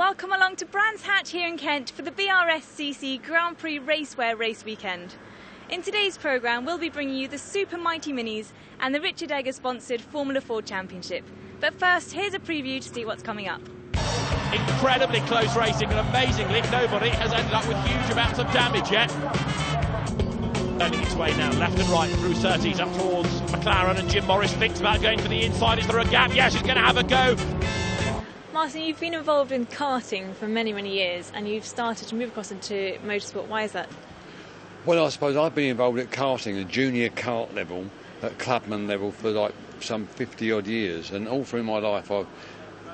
Welcome along to Brands Hatch here in Kent for the BRSCC Grand Prix Racewear Race Weekend. In today's programme we'll be bringing you the Super Mighty Minis and the Richard Egger sponsored Formula 4 Championship. But first, here's a preview to see what's coming up. Incredibly close racing, and amazingly nobody has ended up with huge amounts of damage yet. Turning its way now left and right through Surtees up towards McLaren, and Jim Morris thinks about going for the inside. Is there a gap? Yes, he's going to have a go. Martin, you've been involved in karting for many, many years, and you've started to move across into motorsport. Why is that? Well, I suppose I've been involved at karting, at junior kart level, at clubman level for like some 50 odd years, and all through my life I've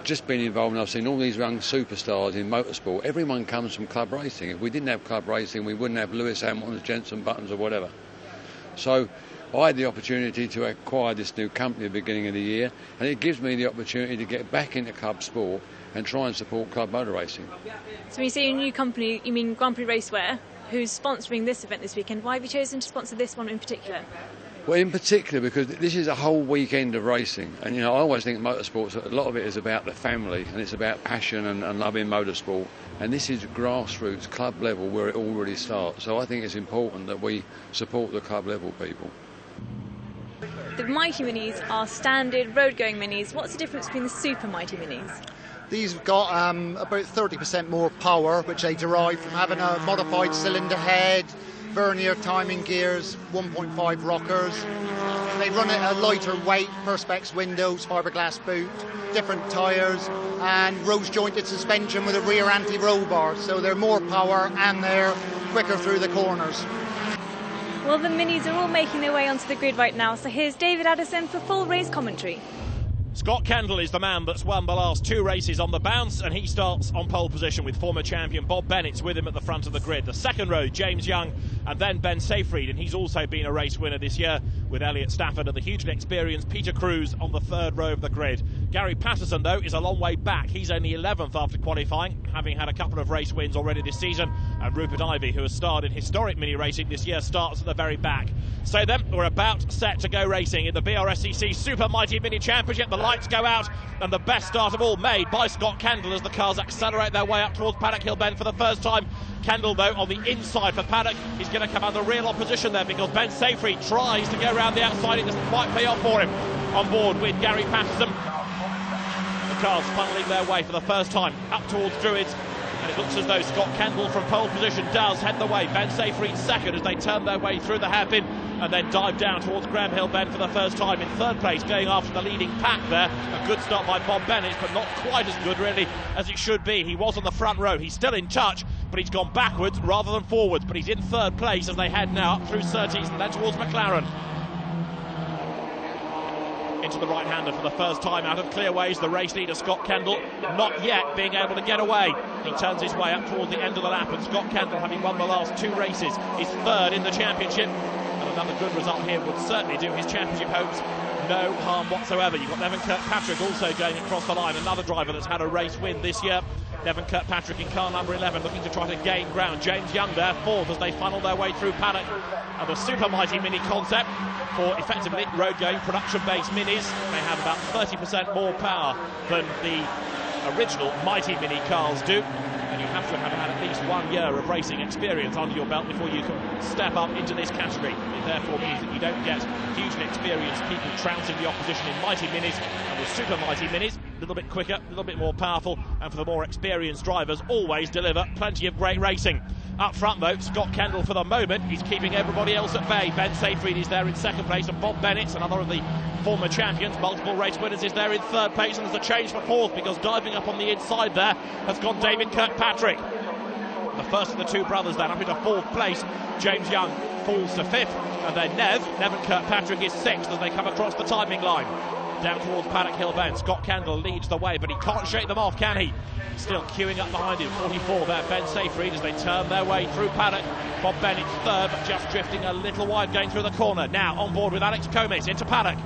just been involved, and I've seen all these young superstars in motorsport. Everyone comes from club racing. If we didn't have club racing, we wouldn't have Lewis Hamilton's, Jenson Buttons or whatever. So I had the opportunity to acquire this new company at the beginning of the year, and it gives me the opportunity to get back into club sport and try and support club motor racing. So when you say a new company, you mean Grand Prix Racewear, who's sponsoring this event this weekend. Why have you chosen to sponsor this one in particular? Well, in particular because this is a whole weekend of racing, and you know, I always think motorsports, a lot of it is about the family, and it's about passion and loving motorsport, and this is grassroots club level where it all really starts. So I think it's important that we support the club level people. The Mighty Minis are standard road-going minis. What's the difference between the Super Mighty Minis? These have got about 30% more power, which they derive from having a modified cylinder head, vernier timing gears, 1.5 rockers. They run at a lighter weight, perspex windows, fiberglass boot, different tyres, and rose-jointed suspension with a rear anti-roll bar. So they're more power and they're quicker through the corners. Well, the Minis are all making their way onto the grid right now, so here's David Addison for full race commentary. Scott Kendall is the man that's won the last two races on the bounce, and he starts on pole position with former champion Bob Bennett's with him at the front of the grid. The second row, James Young, and then Ben Seyfried, and he's also been a race winner this year with Elliott Stafford, and the hugely experienced Peter Cruz on the third row of the grid. Gary Patterson, though, is a long way back. He's only 11th after qualifying, having had a couple of race wins already this season, and Rupert Ivey, who has starred in historic mini racing this year, starts at the very back. So then, we're about set to go racing in the BRSCC Super Mighty Mini Championship. The lights go out, and the best start of all made by Scott Kendall as the cars accelerate their way up towards Paddock Hill Bend for the first time. Kendall, though, on the inside for Paddock. He's going to come under real opposition there because Ben Seyfried tries to go around the outside. It doesn't quite pay off for him. On board with Gary Patterson. The cars funneling their way for the first time up towards Druids. And it looks as though Scott Kendall from pole position does head the way. Ben Seyfried second as they turn their way through the hairpin and then dive down towards Graham Hill Bend for the first time. In third place, going after the leading pack there. A good start by Bob Bennett, but not quite as good really as it should be. He was on the front row. He's still in touch, but he's gone backwards rather than forwards. But he's in third place as they head now up through Surtees and then towards McLaren. Into the right-hander for the first time out of clearways, the race leader Scott Kendall not yet being able to get away. He turns his way up towards the end of the lap, and Scott Kendall, having won the last two races, is third in the championship, and another good result here would certainly do his championship hopes no harm whatsoever. You've got Nevin Kirkpatrick also going across the line, another driver that's had a race win this year. Nevin Kirkpatrick in car number 11 looking to try to gain ground. James Young there fourth as they funnel their way through Paddock. And the Super Mighty Mini concept for effectively road-going production-based minis. They have about 30% more power than the original Mighty Mini cars do. And you have to have had at least 1 year of racing experience under your belt before you can step up into this category. It therefore means that you don't get hugely experienced people trouncing the opposition in Mighty Minis. And with Super Mighty Minis, a little bit quicker, a little bit more powerful, and for the more experienced drivers, always deliver plenty of great racing. Up front, though, Scott Kendall for the moment, he's keeping everybody else at bay. Ben Seyfried is there in second place, and Bob Bennett, another of the former champions, multiple race winners, is there in third place, and there's a change for fourth because diving up on the inside there has gone David Kirkpatrick. The first of the two brothers then up into fourth place. James Young falls to fifth, and then Nevin Kirkpatrick is sixth as they come across the timing line. Down towards Paddock Hill Bend, Scott Kendall leads the way, but he can't shake them off, can he? Still queuing up behind him, 44 there, Ben Seyfried as they turn their way through Paddock. Bob Bennett third, but just drifting a little wide going through the corner. Now on board with Alex Comis into Paddock.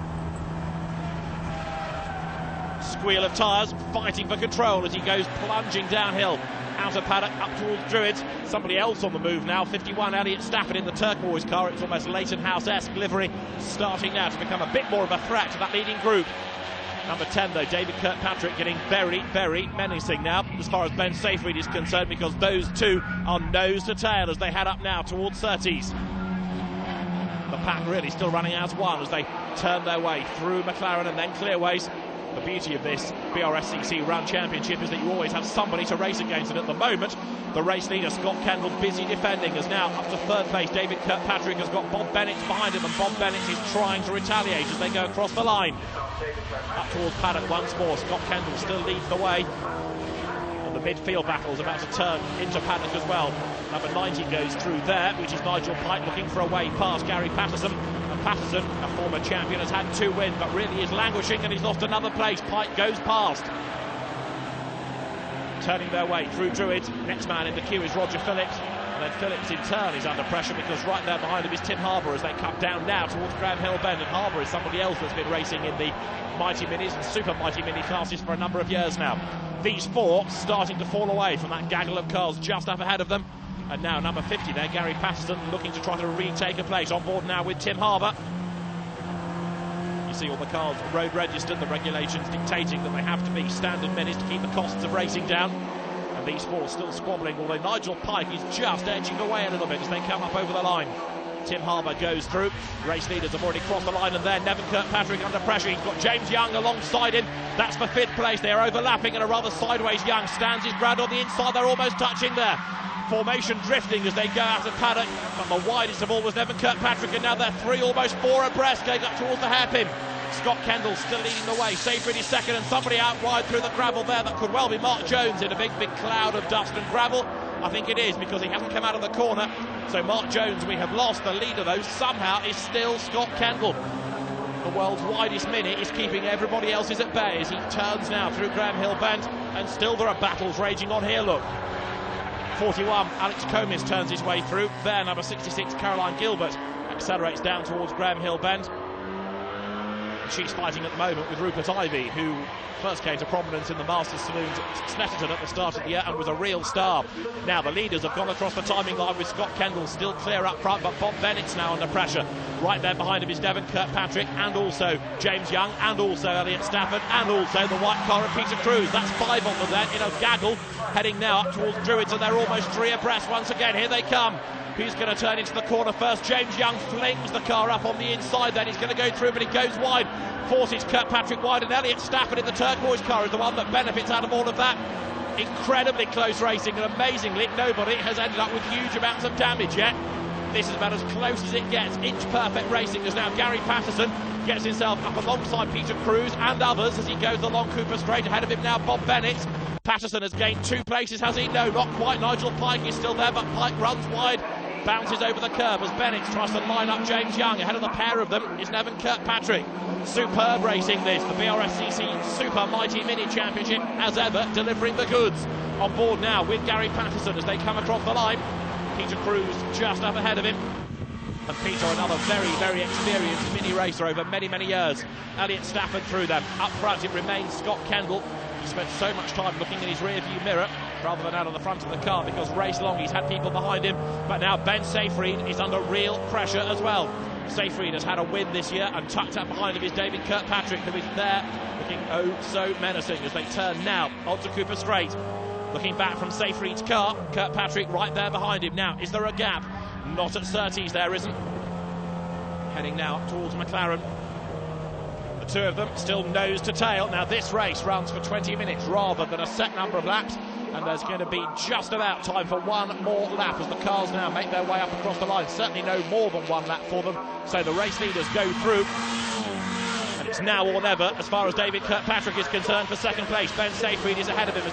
Squeal of tyres, fighting for control as he goes plunging downhill. Out of Paddock, up towards Druids. Somebody else on the move now, 51, Elliott Stafford in the turquoise car. It's almost Leighton House-esque livery, starting now to become a bit more of a threat to that leading group. Number 10 though, David Kirkpatrick, getting very, very menacing now as far as Ben Seyfried is concerned, because those two are nose to tail as they head up now towards Surtees. The pack really still running as one as they turn their way through McLaren and then Clearways. The beauty of this BRSCC Run Championship is that you always have somebody to race against, and at the moment the race leader Scott Kendall busy defending, as now up to third place David Kirkpatrick has got Bob Bennett behind him, and Bob Bennett is trying to retaliate as they go across the line. Up towards paddock once more, Scott Kendall still leads the way. And the midfield battle is about to turn into paddock as well. Number 90 goes through there, which is Nigel Pike looking for a way past Gary Patterson. And Patterson, a former champion, has had 2 wins, but really is languishing and he's lost another place. Pike goes past. Turning their way through Druid. Next man in the queue is Roger Phillips. And then Phillips in turn is under pressure because right there behind him is Tim Harbour as they come down now towards Graham Hill Bend. And Harbour is somebody else that's been racing in the Mighty Minis and Super Mighty Mini classes for a number of years now. These 4 starting to fall away from that gaggle of cars just up ahead of them. And now number 50 there, Gary Patterson, looking to try to retake a place. On board now with Tim Harbour. You see all the cars road registered, the regulations dictating that they have to be standard minis to keep the costs of racing down. And these 4 still squabbling, although Nigel Pike is just edging away a little bit as they come up over the line. Tim Harbour goes through. Race leaders have already crossed the line, and there Nevin Kirkpatrick under pressure. He's got James Young alongside him. That's for 5th place. They are overlapping, and a rather sideways Young stands his ground on the inside. They're almost touching there. Formation drifting as they go out of paddock, but the widest of all was Nevin Kirkpatrick, and now they're 3, almost 4 abreast, going up towards the hairpin. Scott Kendall still leading the way. Seyfried is second, and somebody out wide through the gravel there. That could well be Mark Jones in a big, big cloud of dust and gravel. I think it is, because he hasn't come out of the corner. So Mark Jones we have lost. The leader, though, somehow is still Scott Kendall. The world's widest mini is keeping everybody else's at bay as he turns now through Graham Hill Bend, and still there are battles raging on here, look. 41, Alex Comis turns his way through. There, number 66, Caroline Gilbert, accelerates down towards Graham Hill Bend. She's fighting at the moment with Rupert Ivey, who first came to prominence in the Masters Saloons at Snetterton at the start of the year and was a real star. Now the leaders have gone across the timing line with Scott Kendall still clear up front, but Bob Bennett's now under pressure. Right there behind him is Devon Kirkpatrick, and also James Young, and also Elliot Stafford, and also the white car of Peter Cruz. That's 5 on them then in a gaggle, heading now up towards Druids, and they're almost 3 abreast once again. Here they come. Who's going to turn into the corner first? James Young flings the car up on the inside then. He's going to go through, but he goes wide. Forces Kirkpatrick wide, and Elliot Stafford in the turquoise car is the one that benefits out of all of that. Incredibly close racing, and amazingly nobody has ended up with huge amounts of damage yet. This is about as close as it gets. Inch perfect racing as now Gary Patterson gets himself up alongside Peter Cruz and others as he goes along Cooper Straight. Ahead of him now Bob Bennett. Patterson has gained 2 places, has he? No, not quite. Nigel Pike is still there, but Pike runs wide, bounces over the curb as Bennett tries to line up James Young. Ahead of the pair of them is Nevin Kirkpatrick. Superb racing this, the BRSCC Super Mighty Mini Championship as ever, delivering the goods. On board now with Gary Patterson as they come across the line. Peter Cruz just up ahead of him. And Peter, another very, very experienced mini racer over many, many years. Elliot Stafford through them. Up front it remains Scott Kendall. He spent so much time looking in his rear view mirror rather than out on the front of the car, because race long he's had people behind him. But now Ben Seyfried is under real pressure as well. Seyfried has had a win this year, and tucked up behind him is David Kirkpatrick, who is there looking oh so menacing as they turn now onto Cooper Straight. Looking back from Seyfried's car, Kirkpatrick right there behind him. Now, is there a gap? Not at Surtees, there isn't. Heading now up towards McLaren. The 2 of them still nose to tail. Now this race runs for 20 minutes rather than a set number of laps, and there's going to be just about time for 1 more lap as the cars now make their way up across the line. Certainly no more than 1 lap for them, so the race leaders go through. And it's now or never as far as David Kirkpatrick is concerned for second place. Ben Seyfried is ahead of him.